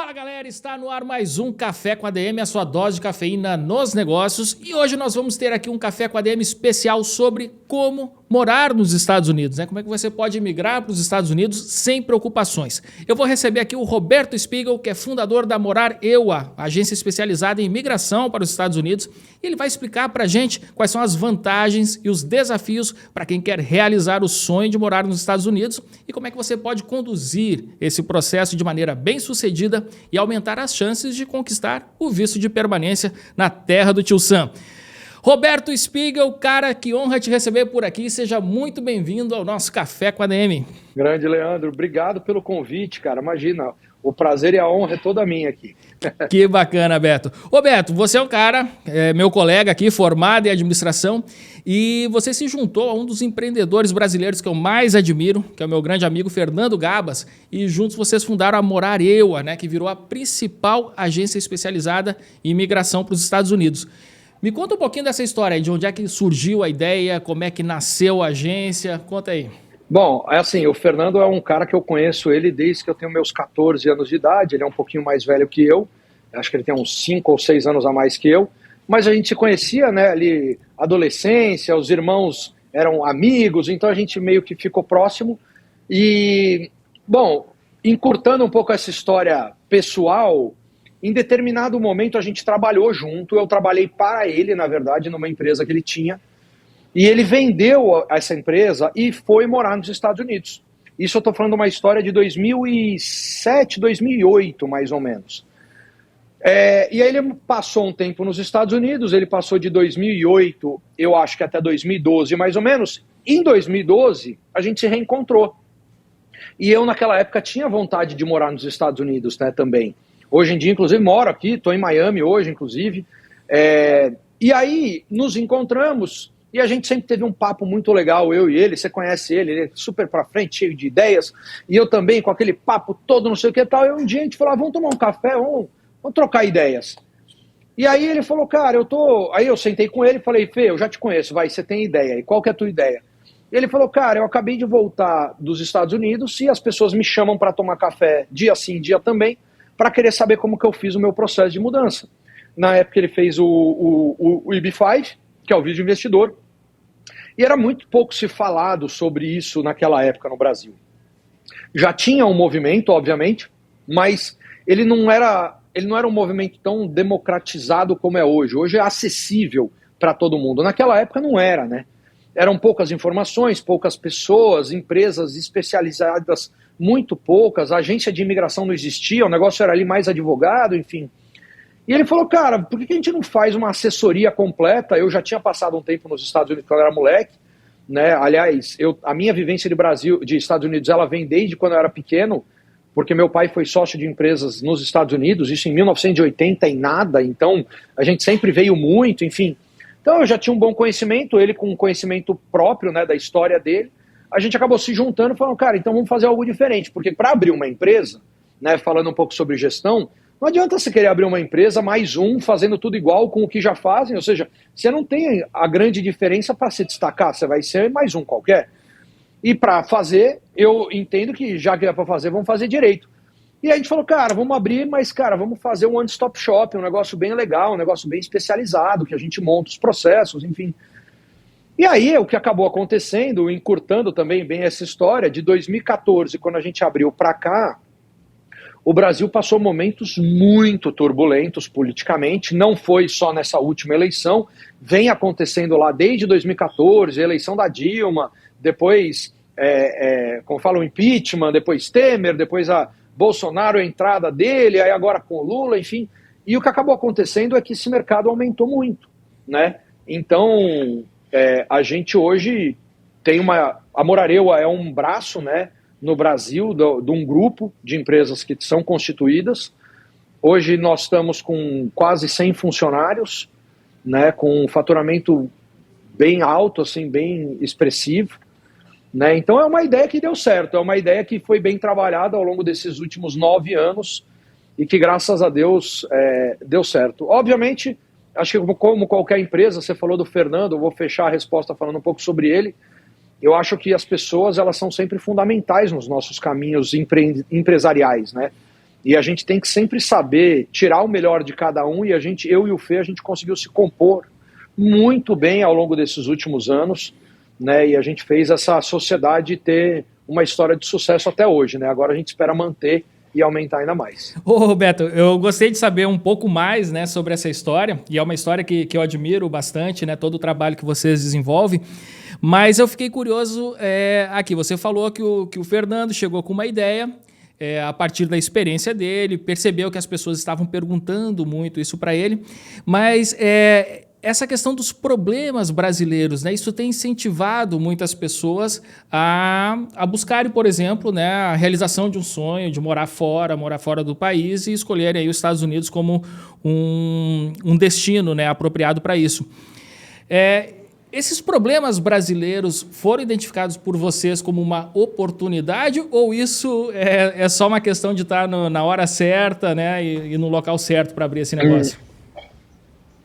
Fala galera, está no ar mais um Café com a DM, a sua dose de cafeína nos negócios. E hoje nós vamos ter aqui um Café com a DM especial sobre como morar nos Estados Unidos, né? Como é que você pode migrar para os Estados Unidos sem preocupações. Eu vou receber aqui o Roberto Spiegel, que é fundador da Morar EUA, agência especializada em imigração para os Estados Unidos. E ele vai explicar para a gente quais são as vantagens e os desafios para quem quer realizar o sonho de morar nos Estados Unidos e como é que você pode conduzir esse processo de maneira bem sucedida e aumentar as chances de conquistar o visto de permanência na terra do tio Sam. Roberto Spiegel, cara, que honra te receber por aqui. Seja muito bem-vindo ao nosso Café com a DM. Grande Leandro, obrigado pelo convite, cara. Imagina, o prazer e a honra é toda minha aqui. Que bacana, Beto. Ô, Beto, você é um cara, meu colega aqui, formado em administração, e você se juntou a um dos empreendedores brasileiros que eu mais admiro, que é o meu grande amigo Fernando Gabas, e juntos vocês fundaram a Morar EUA, né, que virou a principal agência especializada em imigração para os Estados Unidos. Me conta um pouquinho dessa história aí, de onde é que surgiu a ideia, como é que nasceu a agência, conta aí. Bom, é assim, o Fernando é um cara que eu conheço ele desde que eu tenho meus 14 anos de idade, ele é um pouquinho mais velho que eu, acho que ele tem uns 5 ou 6 anos a mais que eu, mas a gente se conhecia, né, ali, adolescência, os irmãos eram amigos, então a gente meio que ficou próximo e, bom, encurtando um pouco essa história pessoal, em determinado momento a gente trabalhou junto, eu trabalhei para ele, na verdade, numa empresa que ele tinha, e ele vendeu essa empresa e foi morar nos Estados Unidos. Isso eu estou falando uma história de 2007, 2008, mais ou menos. E aí ele passou um tempo nos Estados Unidos, ele passou de 2008, eu acho que até 2012, mais ou menos. Em 2012, a gente se reencontrou. E eu, naquela época, tinha vontade de morar nos Estados Unidos, né, também. Hoje em dia, inclusive, moro aqui, estou em Miami hoje, inclusive. E aí, nos encontramos e a gente sempre teve um papo muito legal, eu e ele. Você conhece ele é super pra frente, cheio de ideias. E eu também, com aquele papo todo, não sei o que e tal. E um dia a gente falou, vamos tomar um café, vamos trocar ideias. E aí ele falou, cara, Aí eu sentei com ele e falei, Fê, eu já te conheço, vai, você tem ideia. E qual que é a tua ideia? E ele falou, cara, eu acabei de voltar dos Estados Unidos e as pessoas me chamam para tomar café dia sim, dia também, para querer saber como que eu fiz o meu processo de mudança. Na época ele fez o EB-5, que é o visto de investidor, e era muito pouco se falado sobre isso naquela época no Brasil. Já tinha um movimento, obviamente, mas ele não era um movimento tão democratizado como é hoje. Hoje é acessível para todo mundo. Naquela época não era, né? Eram poucas informações, poucas pessoas, empresas especializadas muito poucas, a agência de imigração não existia, o negócio era ali mais advogado, enfim. E ele falou, cara, por que a gente não faz uma assessoria completa? Eu já tinha passado um tempo nos Estados Unidos quando eu era moleque, né? Aliás, a minha vivência de Estados Unidos, ela vem desde quando eu era pequeno, porque meu pai foi sócio de empresas nos Estados Unidos, isso em 1980 e nada, então a gente sempre veio muito, enfim. Então eu já tinha um bom conhecimento, ele com um conhecimento próprio, né, da história dele, a gente acabou se juntando e falando, cara, então vamos fazer algo diferente, porque para abrir uma empresa, né, falando um pouco sobre gestão, não adianta você querer abrir uma empresa, mais um, fazendo tudo igual com o que já fazem, ou seja, você não tem a grande diferença para se destacar, você vai ser mais um qualquer. E para fazer, eu entendo que já que é para fazer, vamos fazer direito. E aí a gente falou, cara, vamos abrir, mas, cara, vamos fazer um one-stop shop, um negócio bem legal, um negócio bem especializado, que a gente monta os processos, enfim. E aí o que acabou acontecendo, encurtando também bem essa história, de 2014, quando a gente abriu para cá, o Brasil passou momentos muito turbulentos politicamente, não foi só nessa última eleição, vem acontecendo lá desde 2014, a eleição da Dilma, depois, como fala, o impeachment, depois Temer, depois a Bolsonaro, a entrada dele, aí agora com o Lula, enfim. E o que acabou acontecendo é que esse mercado aumentou muito, né? Então, a gente hoje tem a Morar EUA é um braço, né, no Brasil, de um grupo de empresas que são constituídas. Hoje nós estamos com quase 100 funcionários, né, com um faturamento bem alto, assim, bem expressivo, né? Então é uma ideia que deu certo, é uma ideia que foi bem trabalhada ao longo desses últimos 9 anos e que, graças a Deus, deu certo. Obviamente, acho que como qualquer empresa, você falou do Fernando, eu vou fechar a resposta falando um pouco sobre ele. Eu acho que as pessoas, elas são sempre fundamentais nos nossos caminhos empresariais, né? e a gente tem que sempre saber tirar o melhor de cada um, e eu e o Fê, a gente conseguiu se compor muito bem ao longo desses últimos anos, né, e a gente fez essa sociedade ter uma história de sucesso até hoje, né? Agora a gente espera manter e aumentar ainda mais. Ô, Roberto, eu gostei de saber um pouco mais, né, sobre essa história, e é uma história que eu admiro bastante, né, todo o trabalho que vocês desenvolvem, mas eu fiquei curioso aqui, você falou que o Fernando chegou com uma ideia, a partir da experiência dele, percebeu que as pessoas estavam perguntando muito isso para ele, mas essa questão dos problemas brasileiros, né, isso tem incentivado muitas pessoas a buscarem, por exemplo, né, a realização de um sonho, de morar fora do país e escolherem aí os Estados Unidos como um destino, né, apropriado para isso. Esses problemas brasileiros foram identificados por vocês como uma oportunidade ou isso é só uma questão de estar na hora certa, né, e no local certo para abrir esse negócio?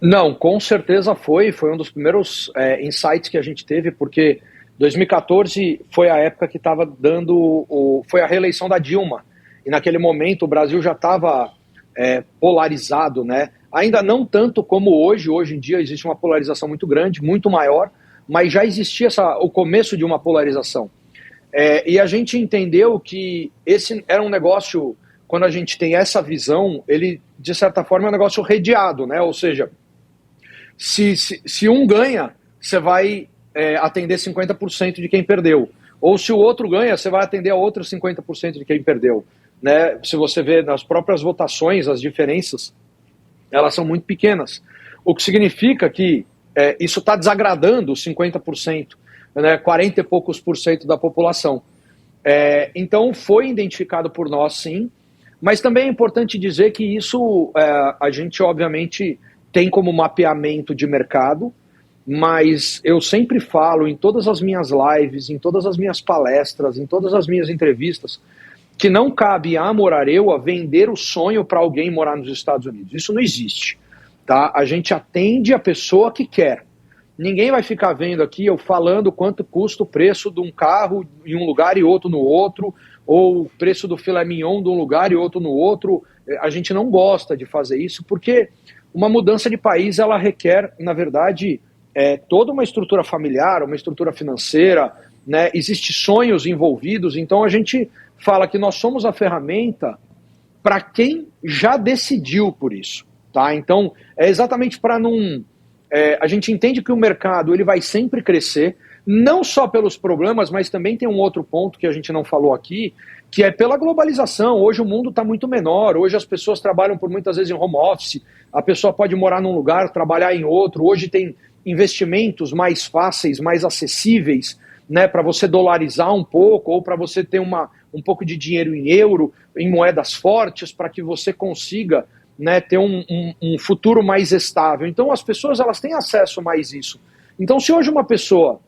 Não, com certeza foi um dos primeiros insights que a gente teve, porque 2014 foi a época que estava foi a reeleição da Dilma, e naquele momento o Brasil já estava polarizado, né? Ainda não tanto como hoje em dia existe uma polarização muito grande, muito maior, mas já existia o começo de uma polarização. E a gente entendeu que esse era um negócio, quando a gente tem essa visão, ele de certa forma é um negócio redeado, né? Ou seja, se um ganha, você vai atender 50% de quem perdeu. Ou se o outro ganha, você vai atender a outros 50% de quem perdeu. Né? Se você vê nas próprias votações, as diferenças, elas são muito pequenas. O que significa que isso está desagradando os 50%, né? 40 e poucos por cento da população. Então foi identificado por nós, sim, mas também é importante dizer que isso a gente obviamente tem como mapeamento de mercado, mas eu sempre falo em todas as minhas lives, em todas as minhas palestras, em todas as minhas entrevistas, que não cabe a Morareu a vender o sonho para alguém morar nos Estados Unidos. Isso não existe. Tá? A gente atende a pessoa que quer. Ninguém vai ficar vendo aqui eu falando quanto custa o preço de um carro em um lugar e outro no outro, ou o preço do filé mignon de um lugar e outro no outro. A gente não gosta de fazer isso, porque uma mudança de país, ela requer, na verdade, toda uma estrutura familiar, uma estrutura financeira, né? Existem sonhos envolvidos, então a gente fala que nós somos a ferramenta para quem já decidiu por isso. Tá? Então, é exatamente para não... a gente entende que o mercado ele vai sempre crescer, não só pelos problemas, mas também tem um outro ponto que a gente não falou aqui, que é pela globalização. Hoje o mundo está muito menor, hoje as pessoas trabalham por muitas vezes em home office, a pessoa pode morar num lugar, trabalhar em outro, hoje tem investimentos mais fáceis, mais acessíveis, né, para você dolarizar um pouco, ou para você ter um pouco de dinheiro em euro, em moedas fortes, para que você consiga, né, ter um futuro mais estável. Então as pessoas elas têm acesso mais a isso. Então se hoje uma pessoa,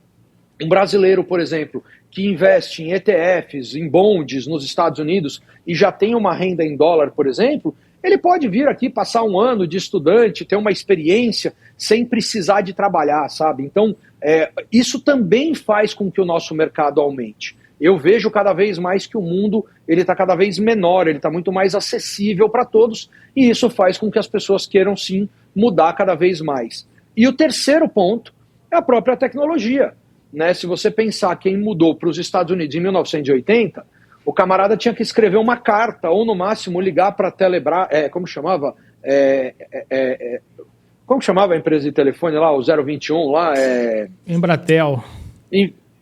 um brasileiro, por exemplo, que investe em ETFs, em bonds nos Estados Unidos e já tem uma renda em dólar, por exemplo, ele pode vir aqui passar um ano de estudante, ter uma experiência sem precisar de trabalhar, sabe? Então, isso também faz com que o nosso mercado aumente. Eu vejo cada vez mais que o mundo ele está cada vez menor, ele está muito mais acessível para todos, e isso faz com que as pessoas queiram, sim, mudar cada vez mais. E o terceiro ponto é a própria tecnologia. Né? Se você pensar quem mudou para os Estados Unidos em 1980, o camarada tinha que escrever uma carta, ou no máximo ligar para a Telebrás, como chamava? Como chamava a empresa de telefone lá, o 021 lá? Embratel.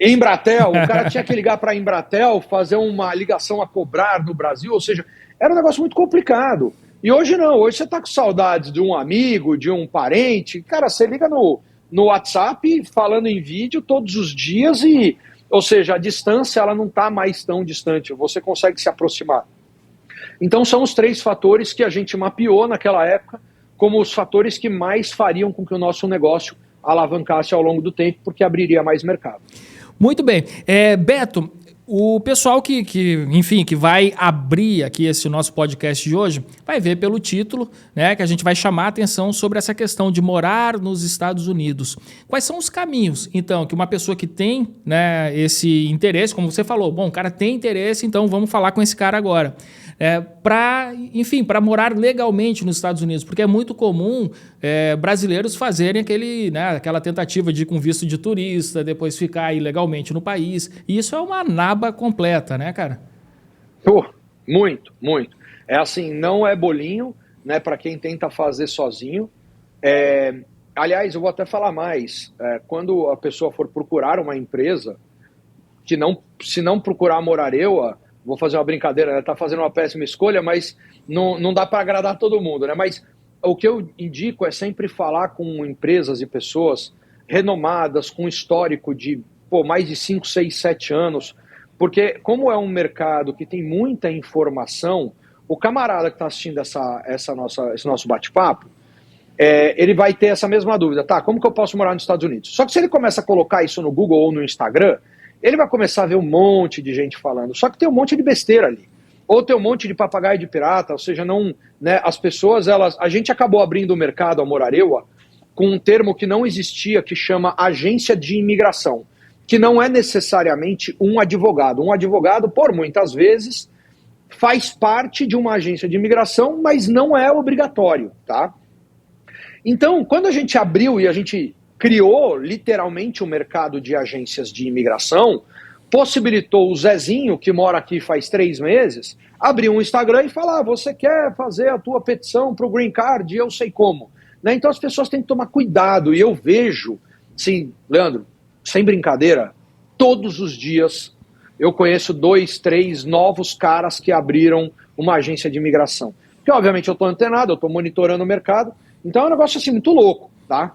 Embratel, o cara tinha que ligar para a Embratel, fazer uma ligação a cobrar no Brasil, ou seja, era um negócio muito complicado. E hoje não, hoje você está com saudades de um amigo, de um parente, cara, você liga no WhatsApp falando em vídeo todos os dias e, ou seja, a distância ela não está mais tão distante, você consegue se aproximar. Então são os três fatores que a gente mapeou naquela época como os fatores que mais fariam com que o nosso negócio alavancasse ao longo do tempo, porque abriria mais mercado. Muito bem. Beto, O pessoal enfim, que vai abrir aqui esse nosso podcast de hoje, vai ver pelo título, né, que a gente vai chamar a atenção sobre essa questão de morar nos Estados Unidos. Quais são os caminhos, então, que uma pessoa que tem, né, esse interesse, como você falou, bom, o cara tem interesse, então vamos falar com esse cara agora. Para morar legalmente nos Estados Unidos, porque é muito comum brasileiros fazerem aquela tentativa de ir com visto de turista, depois ficar ilegalmente no país, e isso é uma naba completa, né, cara? Muito, muito. É assim, não é bolinho, né, para quem tenta fazer sozinho. Aliás, eu vou até falar mais, quando a pessoa for procurar uma empresa, se não procurar Morareua, vou fazer uma brincadeira, né? Tá fazendo uma péssima escolha, mas não dá para agradar todo mundo, né? Mas o que eu indico é sempre falar com empresas e pessoas renomadas, com histórico de mais de 5, 6, 7 anos, porque como é um mercado que tem muita informação, o camarada que está assistindo esse nosso bate-papo, ele vai ter essa mesma dúvida, tá? Como que eu posso morar nos Estados Unidos? Só que se ele começa a colocar isso no Google ou no Instagram, ele vai começar a ver um monte de gente falando, só que tem um monte de besteira ali, ou tem um monte de papagaio de pirata, ou seja, as pessoas, a gente acabou abrindo o mercado a Morareua com um termo que não existia, que chama agência de imigração, que não é necessariamente um advogado. Um advogado, por muitas vezes, faz parte de uma agência de imigração, mas não é obrigatório, tá? Então, quando a gente abriu e a gente criou literalmente o mercado de agências de imigração, possibilitou o Zezinho, que mora aqui faz 3 meses, abrir um Instagram e falar, você quer fazer a tua petição para o Green Card? Eu sei como. Né? Então as pessoas têm que tomar cuidado, e eu vejo, sim, Leandro, sem brincadeira, todos os dias eu conheço 2, 3 novos caras que abriram uma agência de imigração. Porque obviamente eu estou antenado, eu estou monitorando o mercado, então é um negócio assim muito louco, tá?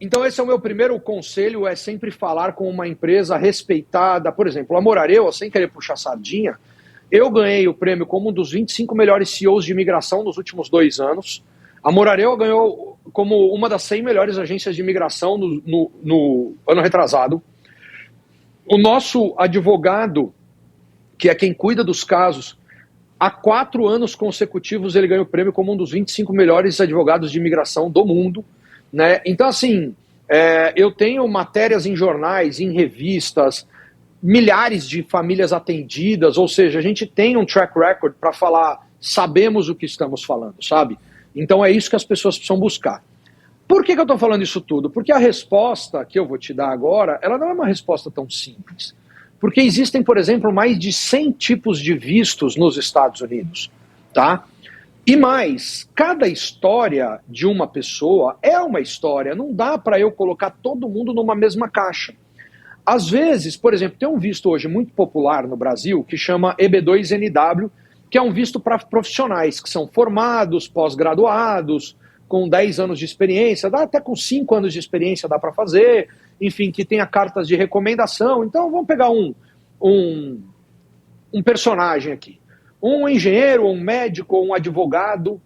Então esse é o meu primeiro conselho, é sempre falar com uma empresa respeitada. Por exemplo, a Morareua, sem querer puxar sardinha, eu ganhei o prêmio como um dos 25 melhores CEOs de imigração nos últimos 2 anos. A Morareua ganhou como uma das 100 melhores agências de imigração no ano retrasado. O nosso advogado, que é quem cuida dos casos, há 4 anos consecutivos ele ganhou o prêmio como um dos 25 melhores advogados de imigração do mundo. Né? Então, assim, eu tenho matérias em jornais, em revistas, milhares de famílias atendidas, ou seja, a gente tem um track record para falar, sabemos o que estamos falando, sabe? Então é isso que as pessoas precisam buscar. Por que eu estou falando isso tudo? Porque a resposta que eu vou te dar agora, ela não é uma resposta tão simples. Porque existem, por exemplo, mais de 100 tipos de vistos nos Estados Unidos, tá? E mais, cada história de uma pessoa é uma história, não dá para eu colocar todo mundo numa mesma caixa. Às vezes, por exemplo, tem um visto hoje muito popular no Brasil que chama EB2NW, que é um visto para profissionais que são formados, pós-graduados, com 10 anos de experiência, dá até com 5 anos de experiência dá para fazer, enfim, que tenha cartas de recomendação. Então vamos pegar um personagem aqui. Um engenheiro, um médico, um advogado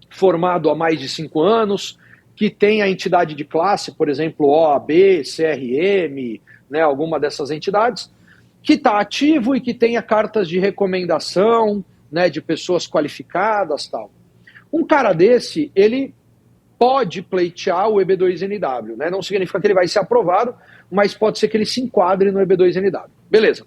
formado há mais de 5 anos, que tem a entidade de classe, por exemplo, OAB, CRM, né, alguma dessas entidades, que está ativo e que tenha cartas de recomendação, né, de pessoas qualificadas, tal. Um cara desse, ele pode pleitear o EB2NW, né? Não significa que ele vai ser aprovado, mas pode ser que ele se enquadre no EB2NW. Beleza.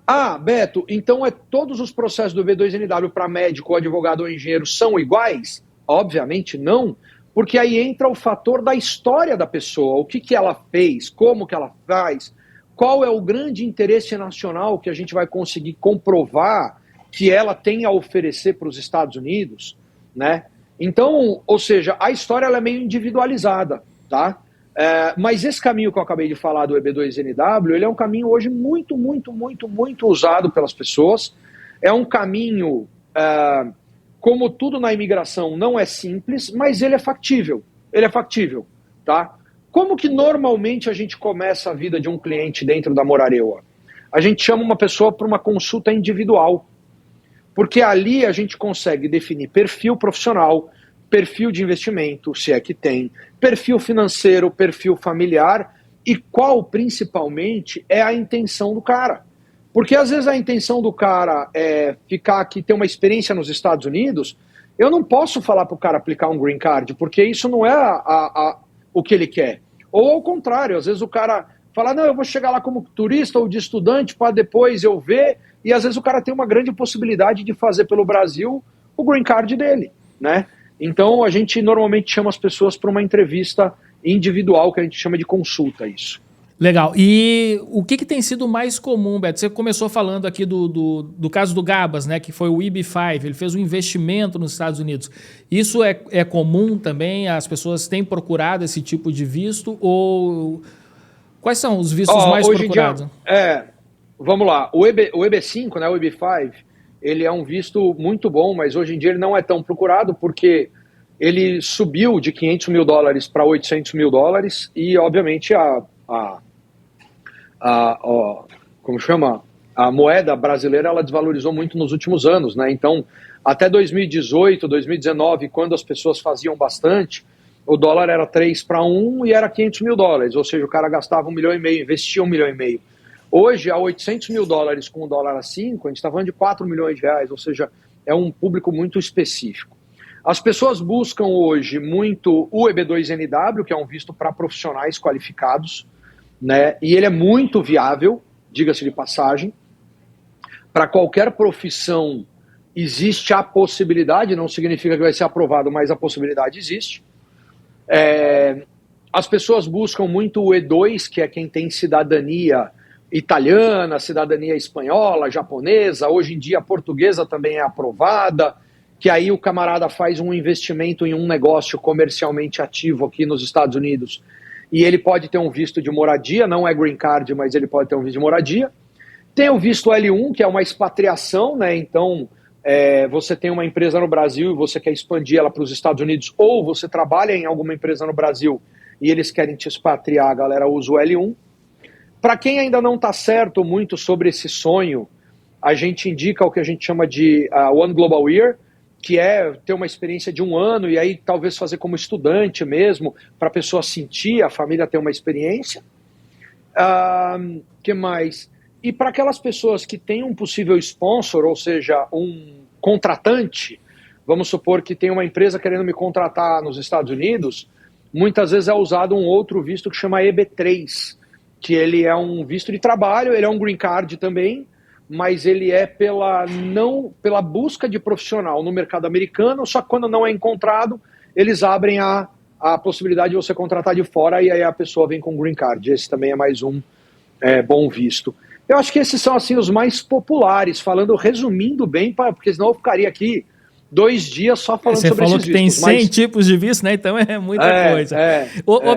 Ah, Beto, então todos os processos do EB2NW para médico, advogado ou engenheiro são iguais? Obviamente não, porque aí entra o fator da história da pessoa, o que ela fez, como que ela faz, qual é o grande interesse nacional que a gente vai conseguir comprovar que ela tem a oferecer para os Estados Unidos, né? Então, ou seja, a história ela é meio individualizada, tá? Mas esse caminho que eu acabei de falar do EB2NW, ele é um caminho hoje muito, muito, muito, muito usado pelas pessoas. É um caminho, como tudo na imigração, não é simples, mas ele é factível. Ele é factível, tá? Como que normalmente a gente começa a vida de um cliente dentro da Morareua? A gente chama uma pessoa para uma consulta individual, porque ali a gente consegue definir perfil profissional, perfil de investimento, se é que tem, perfil financeiro, perfil familiar e qual, principalmente, é a intenção do cara. Porque às vezes a intenção do cara é ficar aqui, ter uma experiência nos Estados Unidos. Eu não posso falar para o cara aplicar um green card, porque isso não é o que ele quer. Ou ao contrário, às vezes o cara fala, não, eu vou chegar lá como turista ou de estudante para depois eu ver, e às vezes o cara tem uma grande possibilidade de fazer pelo Brasil o green card dele, né? Então a gente normalmente chama as pessoas para uma entrevista individual, que a gente chama de consulta, isso. Legal. E o que tem sido mais comum, Beto? Você começou falando aqui do caso do Gabas, né, que foi o EB5, ele fez um investimento nos Estados Unidos. Isso é comum também? As pessoas têm procurado esse tipo de visto? Ou quais são os vistos mais procurados? Vamos lá. O EB5, né, o EB5, ele é um visto muito bom, mas hoje em dia ele não é tão procurado porque ele subiu de $500 mil para $800 mil e, obviamente, como chama? A moeda brasileira ela desvalorizou muito nos últimos anos, né? Então, até 2018, 2019, quando as pessoas faziam bastante, o dólar era 3 para 1 e era $500 mil, ou seja, o cara gastava $1,5 milhão, investia $1,5 milhão. Hoje, a $800 mil com o dólar a 5, a gente está falando de R$4 milhões, ou seja, é um público muito específico. As pessoas buscam hoje muito o EB2NW, que é um visto para profissionais qualificados, né? E ele é muito viável, diga-se de passagem. Para qualquer profissão existe a possibilidade, não significa que vai ser aprovado, mas a possibilidade existe. As pessoas buscam muito o E2, que é quem tem cidadania italiana, cidadania espanhola, japonesa, hoje em dia a portuguesa também é aprovada, que aí o camarada faz um investimento em um negócio comercialmente ativo aqui nos Estados Unidos e ele pode ter um visto de moradia, não é green card, mas ele pode ter um visto de moradia. Tem o visto L1, que é uma expatriação, né? Então, você tem uma empresa no Brasil e você quer expandir ela para os Estados Unidos, ou você trabalha em alguma empresa no Brasil e eles querem te expatriar, a galera usa o L1. Para quem ainda não está certo muito sobre esse sonho, a gente indica o que a gente chama de One Global Year, que é ter uma experiência de 1 ano e aí talvez fazer como estudante mesmo, para a pessoa sentir, a família ter uma experiência. Que mais? E para aquelas pessoas que têm um possível sponsor, ou seja, um contratante, vamos supor que tem uma empresa querendo me contratar nos Estados Unidos, muitas vezes é usado um outro visto que chama EB3, que ele é um visto de trabalho, ele é um green card também, mas ele é pela busca de profissional no mercado americano, só que quando não é encontrado, eles abrem a possibilidade de você contratar de fora e aí a pessoa vem com green card. Esse também é mais um bom visto. Eu acho que esses são assim os mais populares, resumindo bem, porque senão eu ficaria aqui 2 dias só falando sobre esses vistos. Você falou que tem 100 tipos de visto, né? Então é muita coisa.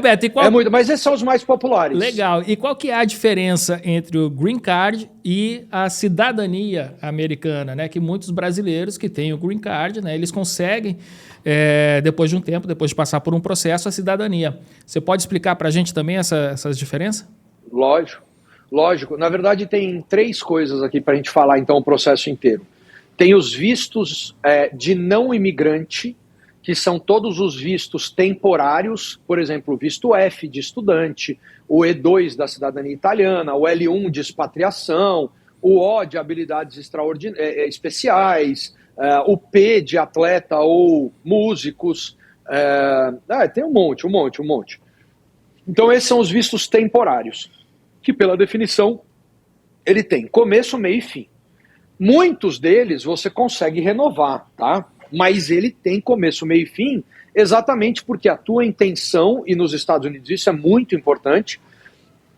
Beto, e qual... É muito, mas esses são os mais populares. Legal. E qual que é a diferença entre o green card e a cidadania americana, né? Que muitos brasileiros que têm o green card, né? Eles conseguem, depois de um tempo, depois de passar por um processo, a cidadania. Você pode explicar para a gente também essas diferenças? Lógico. Na verdade, tem 3 coisas aqui para a gente falar, então, o processo inteiro. Tem os vistos de não imigrante, que são todos os vistos temporários, por exemplo, o visto F de estudante, o E2 da cidadania italiana, o L1 de expatriação, o O de habilidades especiais, o P de atleta ou músicos, tem um monte. Então esses são os vistos temporários, que pela definição ele tem começo, meio e fim. Muitos deles você consegue renovar, tá? Mas ele tem começo, meio e fim, exatamente porque a tua intenção, e nos Estados Unidos isso é muito importante,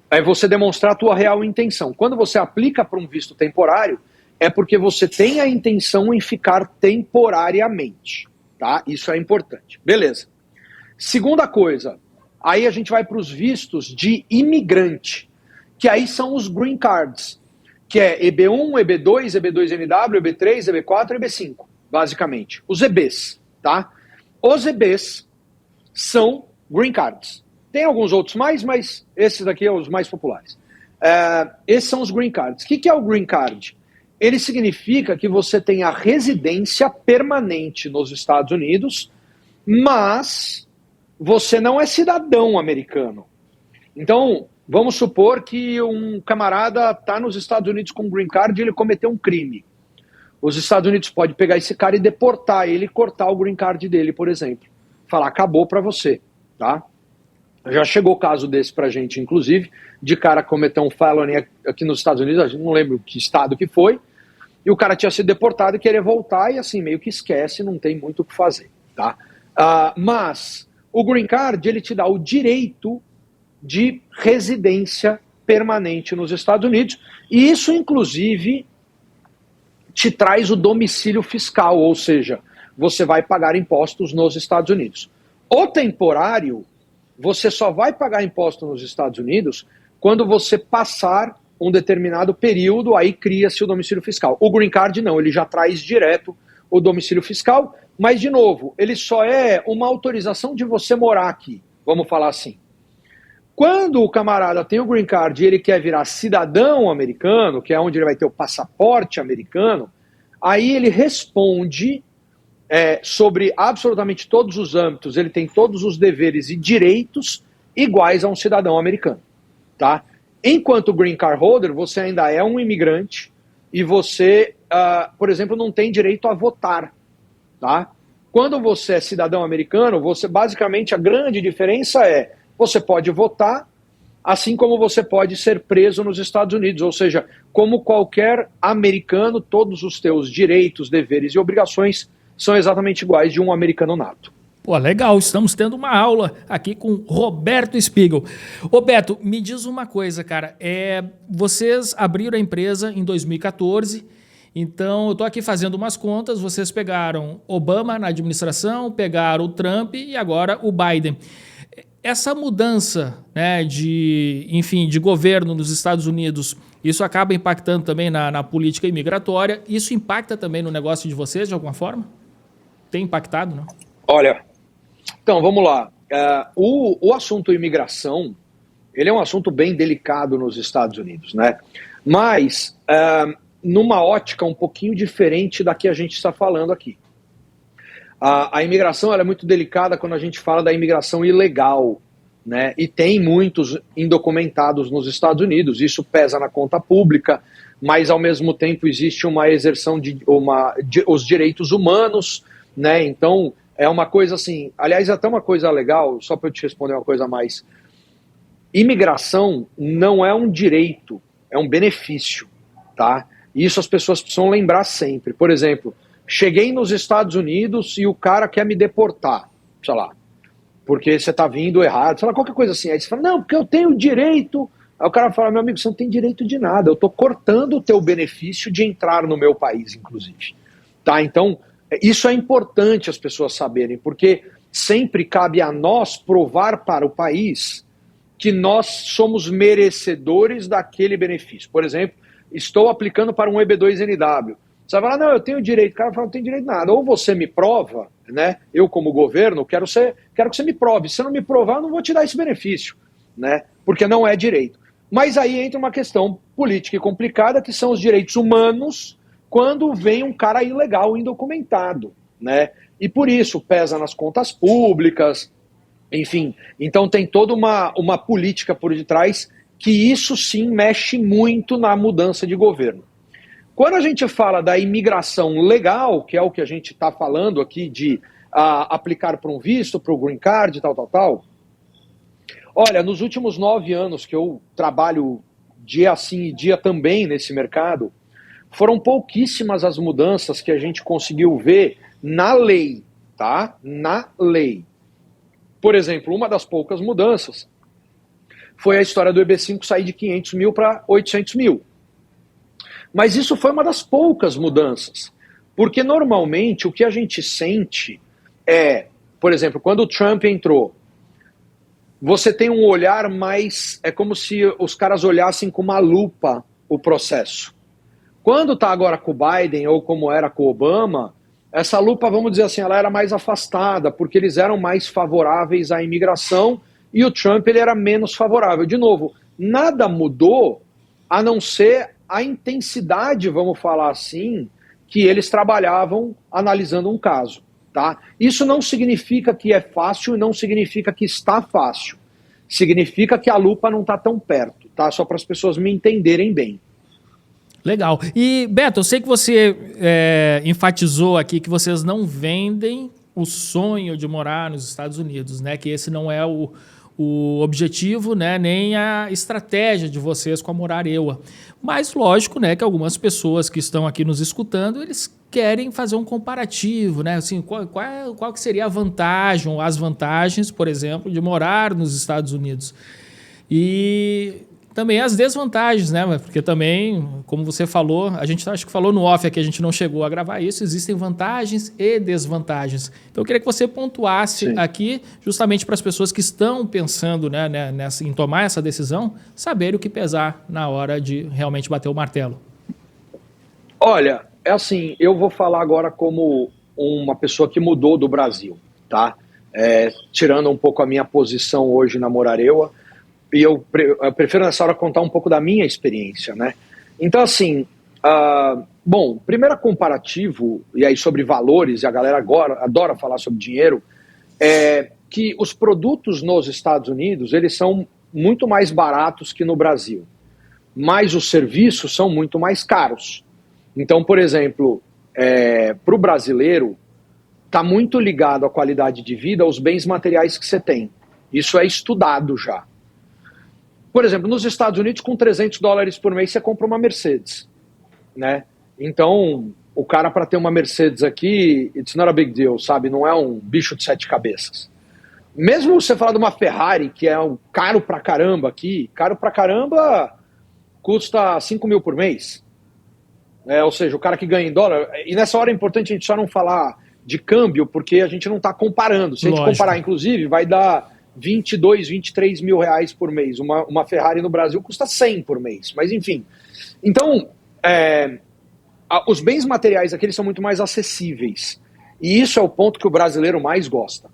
é você demonstrar a tua real intenção. Quando você aplica para um visto temporário, é porque você tem a intenção em ficar temporariamente, tá? Isso é importante. Beleza. Segunda coisa, aí a gente vai para os vistos de imigrante, que aí são os green cards, que é EB1, EB2, EB2NW, EB3, EB4 e EB5, basicamente. Os EBs, tá? Os EBs são green cards. Tem alguns outros mais, mas esses daqui são os mais populares. Esses são os green cards. O que é o green card? Ele significa que você tem a residência permanente nos Estados Unidos, mas você não é cidadão americano. Então, vamos supor que um camarada está nos Estados Unidos com green card e ele cometeu um crime. Os Estados Unidos podem pegar esse cara e deportar ele e cortar o green card dele, por exemplo. Falar, acabou para você, tá? Já chegou caso desse pra gente, inclusive, de cara cometer um felony aqui nos Estados Unidos, a gente não lembra que estado que foi, e o cara tinha sido deportado e querer voltar, e assim, meio que esquece, não tem muito o que fazer, tá? Mas o green card, ele te dá o direito de residência permanente nos Estados Unidos, e isso, inclusive, te traz o domicílio fiscal, ou seja, você vai pagar impostos nos Estados Unidos. O temporário, você só vai pagar imposto nos Estados Unidos quando você passar um determinado período, aí cria-se o domicílio fiscal. O green card não, ele já traz direto o domicílio fiscal, mas, de novo, ele só é uma autorização de você morar aqui, vamos falar assim. Quando o camarada tem o green card e ele quer virar cidadão americano, que é onde ele vai ter o passaporte americano, aí ele responde sobre absolutamente todos os âmbitos, ele tem todos os deveres e direitos iguais a um cidadão americano, tá? Enquanto green card holder, você ainda é um imigrante e você, por exemplo, não tem direito a votar, tá? Quando você é cidadão americano, você basicamente, a grande diferença é, você pode votar, assim como você pode ser preso nos Estados Unidos, ou seja, como qualquer americano, todos os teus direitos, deveres e obrigações são exatamente iguais de um americano nato. Pô, legal, estamos tendo uma aula aqui com Roberto Spiegel. Ô Beto, me diz uma coisa, cara, vocês abriram a empresa em 2014, então eu tô aqui fazendo umas contas, vocês pegaram Obama na administração, pegaram o Trump e agora o Biden. Essa mudança, né, de governo nos Estados Unidos, isso acaba impactando também na política imigratória, isso impacta também no negócio de vocês de alguma forma? Tem impactado, não? Olha, então vamos lá. O assunto imigração, ele é um assunto bem delicado nos Estados Unidos, né? Mas numa ótica um pouquinho diferente da que a gente está falando aqui. A imigração ela é muito delicada quando a gente fala da imigração ilegal, né? E tem muitos indocumentados nos Estados Unidos, isso pesa na conta pública, mas ao mesmo tempo existe uma exerção os direitos humanos, né? Então é uma coisa assim, aliás, até uma coisa legal, só para eu te responder uma coisa a mais. Imigração não é um direito, é um benefício, tá? E isso as pessoas precisam lembrar sempre. Por exemplo, cheguei nos Estados Unidos e o cara quer me deportar, sei lá, porque você tá vindo errado, sei lá, qualquer coisa assim. Aí você fala, não, porque eu tenho direito. Aí o cara fala, meu amigo, você não tem direito de nada, eu tô cortando o teu benefício de entrar no meu país, inclusive. Tá? Então, isso é importante as pessoas saberem, porque sempre cabe a nós provar para o país que nós somos merecedores daquele benefício. Por exemplo, estou aplicando para um EB2NW. Você vai falar, não, eu tenho direito. O cara fala, não tem direito a nada. Ou você me prova, né? Eu como governo quero que você me prove. Se você não me provar, eu não vou te dar esse benefício, né? Porque não é direito. Mas aí entra uma questão política e complicada, que são os direitos humanos, quando vem um cara ilegal, indocumentado, né? E por isso pesa nas contas públicas, enfim. Então tem toda uma política por detrás que isso sim mexe muito na mudança de governo. Quando a gente fala da imigração legal, que é o que a gente está falando aqui de aplicar para um visto, para o green card, tal. Olha, nos últimos 9 anos que eu trabalho dia sim e dia também nesse mercado, foram pouquíssimas as mudanças que a gente conseguiu ver na lei, tá? Na lei. Por exemplo, uma das poucas mudanças foi a história do EB5 sair de 500 mil para 800 mil. Mas isso foi uma das poucas mudanças, porque normalmente o que a gente sente por exemplo, quando o Trump entrou, você tem um olhar mais, é como se os caras olhassem com uma lupa o processo. Quando está agora com o Biden, ou como era com o Obama, essa lupa, vamos dizer assim, ela era mais afastada, porque eles eram mais favoráveis à imigração, e o Trump ele era menos favorável. De novo, nada mudou, a não ser a intensidade, vamos falar assim, que eles trabalhavam analisando um caso. Tá? Isso não significa que é fácil e não significa que está fácil. significa que a lupa não está tão perto, tá? Só para as pessoas me entenderem bem. Legal. E, Beto, eu sei que você enfatizou aqui que vocês não vendem o sonho de morar nos Estados Unidos, né? Que esse não é o objetivo, né? Nem a estratégia de vocês com a Morar EUA. Mas, lógico, né, que algumas pessoas que estão aqui nos escutando, eles querem fazer um comparativo, né? Assim, qual que seria a vantagem ou as vantagens, por exemplo, de morar nos Estados Unidos? E também as desvantagens, né? Porque também, como você falou, a gente acho que falou no off aqui, a gente não chegou a gravar isso, existem vantagens e desvantagens. Então eu queria que você pontuasse Sim. aqui, justamente para as pessoas que estão pensando, né, em tomar essa decisão, saber o que pesar na hora de realmente bater o martelo. Olha, é assim, eu vou falar agora como uma pessoa que mudou do Brasil, tá? Tirando um pouco a minha posição hoje na Morar EUA, e eu prefiro nessa hora contar um pouco da minha experiência, né? Então, assim, bom, primeiro comparativo, e aí sobre valores, e a galera agora adora falar sobre dinheiro, é que os produtos nos Estados Unidos, eles são muito mais baratos que no Brasil, mas os serviços são muito mais caros. Então, por exemplo, para o brasileiro, está muito ligado à qualidade de vida, aos bens materiais que você tem. Isso é estudado já. Por exemplo, nos Estados Unidos, com $300 por mês, você compra uma Mercedes, né? Então, o cara para ter uma Mercedes aqui, it's not a big deal, sabe? Não é um bicho de 7 cabeças. Mesmo você falar de uma Ferrari, que é um caro pra caramba aqui, caro pra caramba custa 5 mil por mês. Ou seja, o cara que ganha em dólar... E nessa hora é importante a gente só não falar de câmbio, porque a gente não está comparando. Se a gente comparar, inclusive, vai dar 22, 23 mil reais por mês. Uma Ferrari no Brasil custa 100 por mês. Mas, enfim. Então, os bens materiais aqui eles são muito mais acessíveis. E isso é o ponto que o brasileiro mais gosta.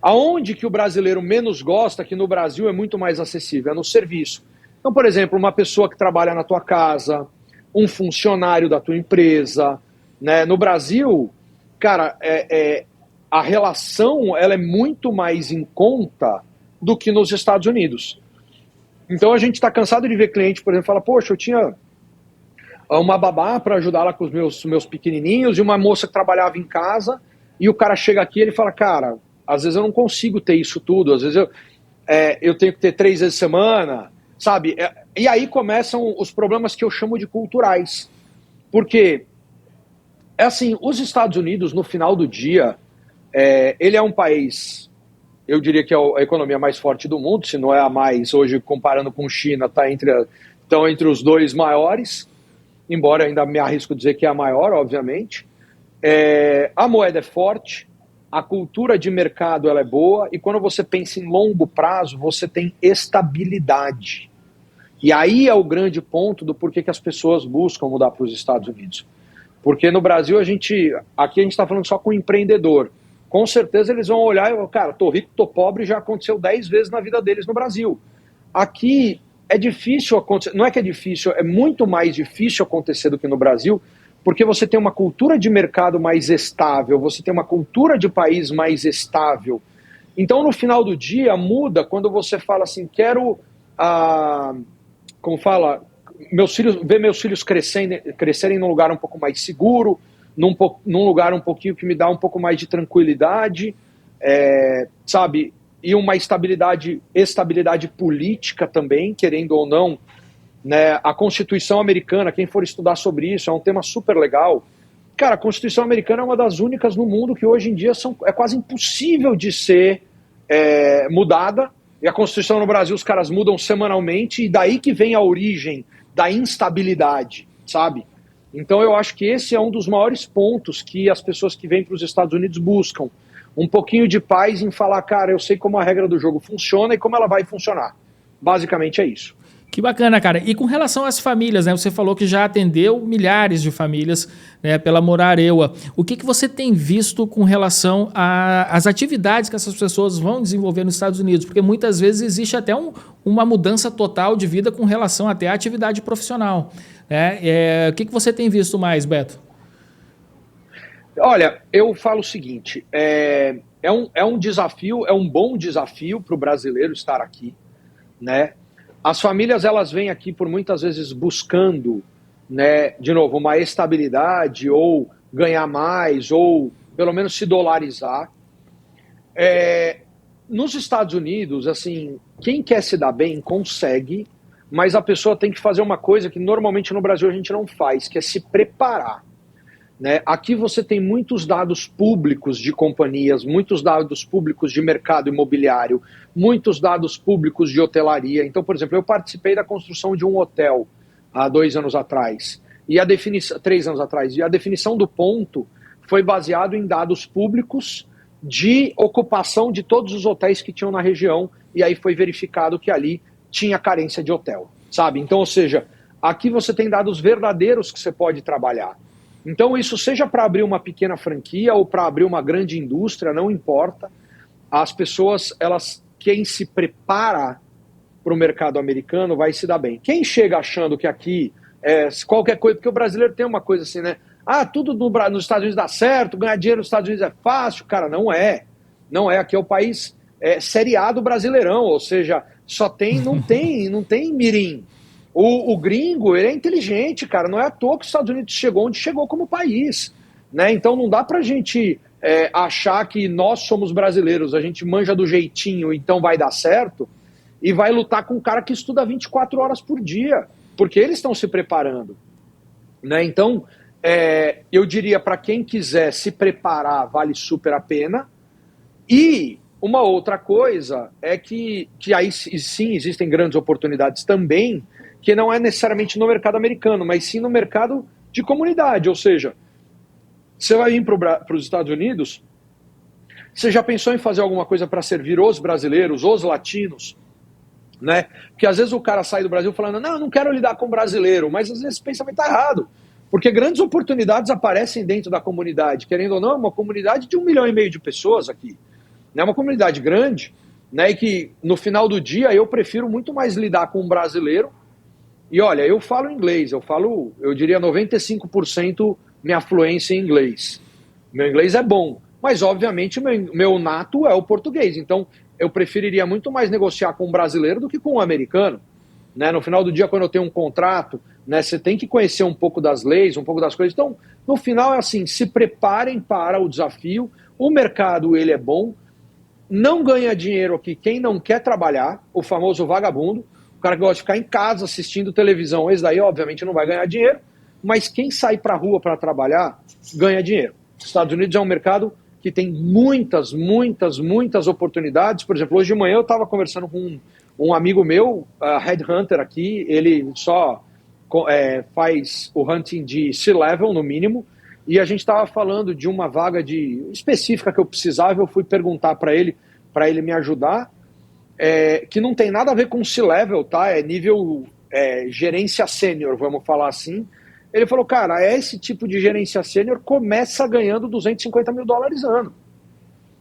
Aonde que o brasileiro menos gosta, que no Brasil é muito mais acessível, é no serviço. Então, por exemplo, uma pessoa que trabalha na tua casa, um funcionário da tua empresa, né? No Brasil, cara, a relação ela é muito mais em conta do que nos Estados Unidos. Então a gente está cansado de ver cliente, por exemplo, fala, poxa, eu tinha uma babá para ajudar lá com os meus pequenininhos e uma moça que trabalhava em casa, e o cara chega aqui e ele fala, cara, às vezes eu não consigo ter isso tudo, às vezes eu tenho que ter 3 vezes a semana, sabe? E aí começam os problemas que eu chamo de culturais. Porque, assim, os Estados Unidos, no final do dia, ele é um país, eu diria que é a economia mais forte do mundo, se não é a mais, hoje comparando com China, estão entre os 2 maiores, embora ainda me arrisco dizer que é a maior, obviamente. A moeda é forte, a cultura de mercado ela é boa, e quando você pensa em longo prazo, você tem estabilidade. E aí é o grande ponto do porquê que as pessoas buscam mudar para os Estados Unidos. Porque no Brasil, aqui a gente está falando só com o empreendedor. Com certeza eles vão olhar e falar, cara, tô rico, tô pobre, já aconteceu 10 vezes na vida deles no Brasil. Aqui é difícil acontecer, não é que é difícil, é muito mais difícil acontecer do que no Brasil, porque você tem uma cultura de mercado mais estável, você tem uma cultura de país mais estável. Então, no final do dia, muda quando você fala assim, quero... como fala, ver meus filhos crescerem num lugar um pouco mais seguro, num lugar um pouquinho que me dá um pouco mais de tranquilidade, sabe? E uma estabilidade política também, querendo ou não, né? A Constituição americana, quem for estudar sobre isso, é um tema super legal. Cara, a Constituição americana é uma das únicas no mundo que hoje em dia é quase impossível de ser mudada. E a Constituição no Brasil, os caras mudam semanalmente, e daí que vem a origem da instabilidade, sabe? Então eu acho que esse é um dos maiores pontos que as pessoas que vêm para os Estados Unidos buscam. Um pouquinho de paz em falar, cara, eu sei como a regra do jogo funciona e como ela vai funcionar. Basicamente é isso. Que bacana, cara. E com relação às famílias, né? Você falou que já atendeu milhares de famílias, né, pela Morar EUA. O que você tem visto com relação às atividades que essas pessoas vão desenvolver nos Estados Unidos? Porque muitas vezes existe até uma mudança total de vida com relação até à atividade profissional, né? O que você tem visto mais, Beto? Olha, eu falo o seguinte, é um desafio, é um bom desafio para o brasileiro estar aqui, né? As famílias, elas vêm aqui por muitas vezes buscando, né, de novo, uma estabilidade ou ganhar mais, ou pelo menos se dolarizar. Nos Estados Unidos, assim, quem quer se dar bem consegue, mas a pessoa tem que fazer uma coisa que normalmente no Brasil a gente não faz, que é se preparar. Né? Aqui você tem muitos dados públicos de companhias, muitos dados públicos de mercado imobiliário, muitos dados públicos de hotelaria. Então, por exemplo, eu participei da construção de um hotel há 2 anos atrás, e a definição, 3 anos atrás, e a definição do ponto foi baseado em dados públicos de ocupação de todos os hotéis que tinham na região, e aí foi verificado que ali tinha carência de hotel, sabe? Então, ou seja, aqui você tem dados verdadeiros que você pode trabalhar. Então, isso seja para abrir uma pequena franquia ou para abrir uma grande indústria, não importa. As pessoas, quem se prepara para o mercado americano vai se dar bem. Quem chega achando que aqui qualquer coisa, porque o brasileiro tem uma coisa assim, né? Tudo nos Estados Unidos dá certo, ganhar dinheiro nos Estados Unidos é fácil. Cara, não é. Não é. Aqui é o país Série A do Brasileirão, ou seja, não tem mirim. O gringo, ele é inteligente, cara. Não é à toa que os Estados Unidos chegou onde chegou como país, né? Então não dá pra gente achar que nós somos brasileiros, a gente manja do jeitinho, então vai dar certo, e vai lutar com um cara que estuda 24 horas por dia, porque eles estão se preparando, né? Então, eu diria para quem quiser se preparar, vale super a pena. E uma outra coisa é que aí sim existem grandes oportunidades também, que não é necessariamente no mercado americano, mas sim no mercado de comunidade. Ou seja, você vai vir para os Estados Unidos, você já pensou em fazer alguma coisa para servir os brasileiros, os latinos? Né? Porque às vezes o cara sai do Brasil falando, não, eu não quero lidar com brasileiro, mas às vezes esse pensamento está errado. Porque grandes oportunidades aparecem dentro da comunidade, querendo ou não, é uma comunidade de 1,5 milhão de pessoas aqui. É uma comunidade grande, né, e que no final do dia eu prefiro muito mais lidar com um brasileiro. E olha, eu falo inglês, eu diria 95% minha fluência em inglês. Meu inglês é bom, mas obviamente meu nato é o português. Então eu preferiria muito mais negociar com um brasileiro do que com um americano. Né? No final do dia, quando eu tenho um contrato, né, você tem que conhecer um pouco das leis, um pouco das coisas. Então, no final é assim, se preparem para o desafio. O mercado, ele é bom. Não ganha dinheiro aqui quem não quer trabalhar, o famoso vagabundo. O cara que gosta de ficar em casa assistindo televisão, esse daí obviamente não vai ganhar dinheiro, mas quem sai para a rua para trabalhar ganha dinheiro. Os Estados Unidos é um mercado que tem muitas oportunidades. Por exemplo, hoje de manhã eu estava conversando com um amigo meu, headhunter aqui, ele só faz o hunting de C-level no mínimo, e a gente estava falando de uma vaga específica que eu precisava, eu fui perguntar para ele me ajudar, que não tem nada a ver com C-level, tá? É nível gerência sênior, vamos falar assim. Ele falou, cara, esse tipo de gerência sênior começa ganhando $250 mil ano.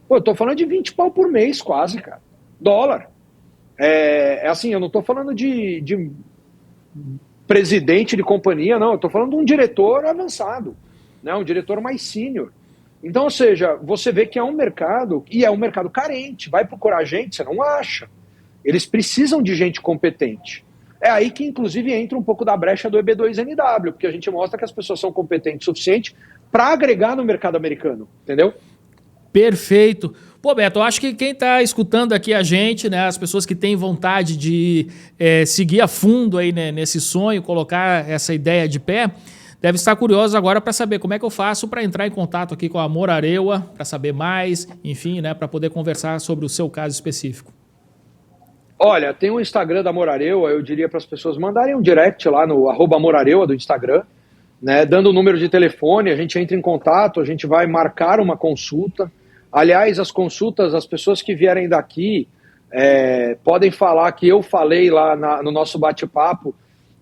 Pô, eu tô falando de 20 pau por mês quase, cara. Dólar. Assim, eu não tô falando de presidente de companhia, não. Eu tô falando de um diretor avançado, né? Um diretor mais sênior. Então, ou seja, você vê que é um mercado, e é um mercado carente. Vai procurar gente, você não acha. Eles precisam de gente competente. É aí que, inclusive, entra um pouco da brecha do EB2NW, porque a gente mostra que as pessoas são competentes o suficiente para agregar no mercado americano, entendeu? Perfeito. Pô, Beto, eu acho que quem está escutando aqui a gente, né, as pessoas que têm vontade de seguir a fundo aí, né, nesse sonho, colocar essa ideia de pé, deve estar curioso agora para saber como é que eu faço para entrar em contato aqui com a Morareua, para saber mais, enfim, né, para poder conversar sobre o seu caso específico. Olha, tem um Instagram da Morareua, eu diria para as pessoas mandarem um direct lá no @Morareua do Instagram, né, dando o número de telefone, a gente entra em contato, a gente vai marcar uma consulta. Aliás, as consultas, as pessoas que vierem daqui podem falar que eu falei lá no nosso bate-papo.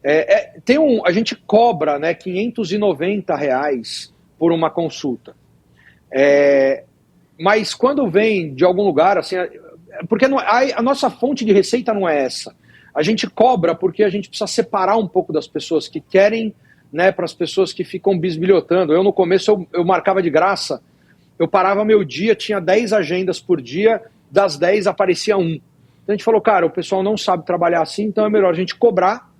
A gente cobra, né, R$590 por uma consulta. Mas quando vem de algum lugar, assim, porque a nossa fonte de receita não é essa. A gente cobra porque a gente precisa separar um pouco das pessoas que querem né, para as pessoas que ficam bisbilhotando. Eu, no começo, eu marcava de graça, eu parava meu dia, tinha 10 agendas por dia, das 10 aparecia um. Então a gente falou, cara, o pessoal não sabe trabalhar assim, então é melhor a gente cobrar.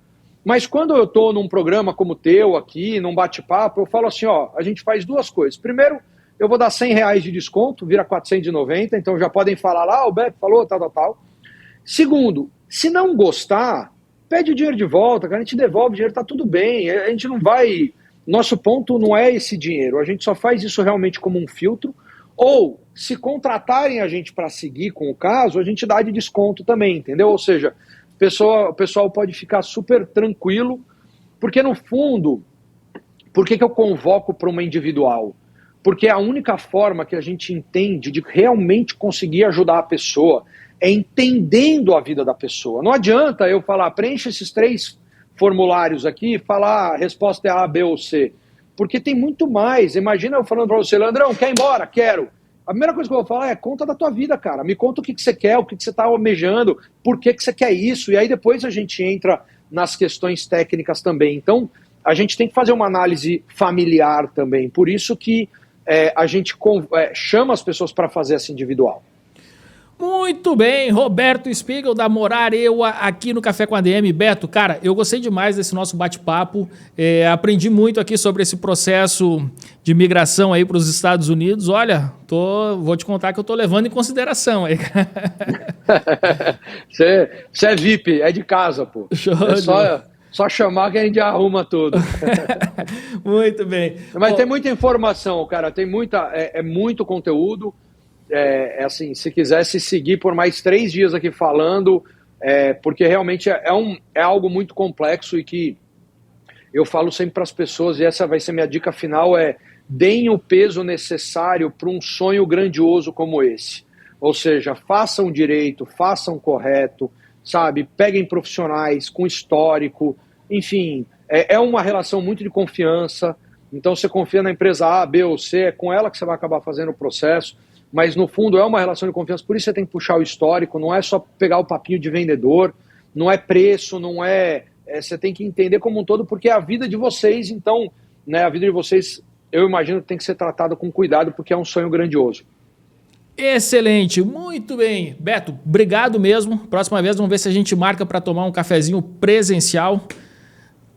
Mas quando eu estou num programa como o teu aqui, num bate-papo, eu falo assim, ó, a gente faz duas coisas. Primeiro, eu vou dar R$100 de desconto, vira 490, então já podem falar lá, o Beto falou, tal, tal, tal. Segundo, se não gostar, pede o dinheiro de volta, cara, a gente devolve o dinheiro, tá tudo bem, a gente não vai... Nosso ponto não é esse dinheiro, a gente só faz isso realmente como um filtro, ou se contratarem a gente para seguir com o caso, a gente dá de desconto também, entendeu? Ou seja, o pessoal pode ficar super tranquilo, porque no fundo, por que eu convoco para uma individual? Porque a única forma que a gente entende de realmente conseguir ajudar a pessoa é entendendo a vida da pessoa. Não adianta eu falar, preencha esses 3 formulários aqui e falar a resposta é A, B ou C. Porque tem muito mais. Imagina eu falando para você, Leandrão, quer ir embora? Quero. A primeira coisa que eu vou falar é conta da tua vida, cara. Me conta o que você quer, o que você está almejando, por que você quer isso. E aí depois a gente entra nas questões técnicas também. Então, a gente tem que fazer uma análise familiar também. Por isso que a gente chama as pessoas para fazer essa individual. Muito bem, Roberto Spiegel da Morarewa aqui no Café com a DM. Beto, cara, eu gostei demais desse nosso bate-papo, aprendi muito aqui sobre esse processo de migração aí para os Estados Unidos. Olha, vou te contar que eu tô levando em consideração aí. Você é VIP, é de casa, pô. Show só chamar que a gente arruma tudo. Muito bem. Mas tem muita informação, cara, tem muito conteúdo. Assim, se quisesse seguir por mais 3 dias aqui falando, porque realmente é algo muito complexo e que eu falo sempre para as pessoas, e essa vai ser minha dica final, deem o peso necessário para um sonho grandioso como esse. Ou seja, façam direito, façam correto, sabe? Peguem profissionais com histórico, enfim, é uma relação muito de confiança. Então você confia na empresa A, B ou C, é com ela que você vai acabar fazendo o processo. Mas no fundo é uma relação de confiança, por isso você tem que puxar o histórico, não é só pegar o papinho de vendedor, não é preço, não você tem que entender como um todo, porque é a vida de vocês, então, né, a vida de vocês, eu imagino que tem que ser tratada com cuidado, porque é um sonho grandioso. Excelente, muito bem. Beto, obrigado mesmo. Próxima vez vamos ver se a gente marca para tomar um cafezinho presencial.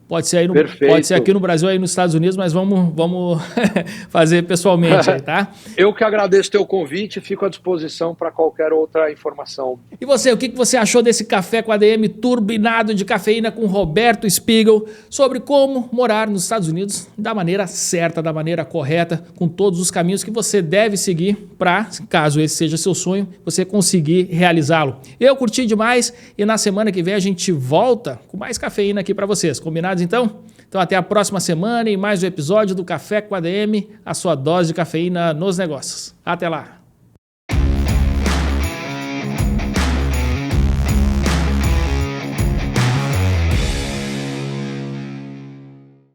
Pode ser, pode ser aqui no Brasil, aí nos Estados Unidos, mas vamos fazer pessoalmente aí, tá? Eu que agradeço o teu convite e fico à disposição para qualquer outra informação. E você, o que você achou desse Café com a DM turbinado de cafeína com Roberto Spiegel sobre como morar nos Estados Unidos da maneira certa, da maneira correta, com todos os caminhos que você deve seguir para, caso esse seja seu sonho, você conseguir realizá-lo. Eu curti demais e na semana que vem a gente volta com mais cafeína aqui para vocês, combinado? Então até a próxima semana e mais um episódio do Café com a DM, a sua dose de cafeína nos negócios. Até lá!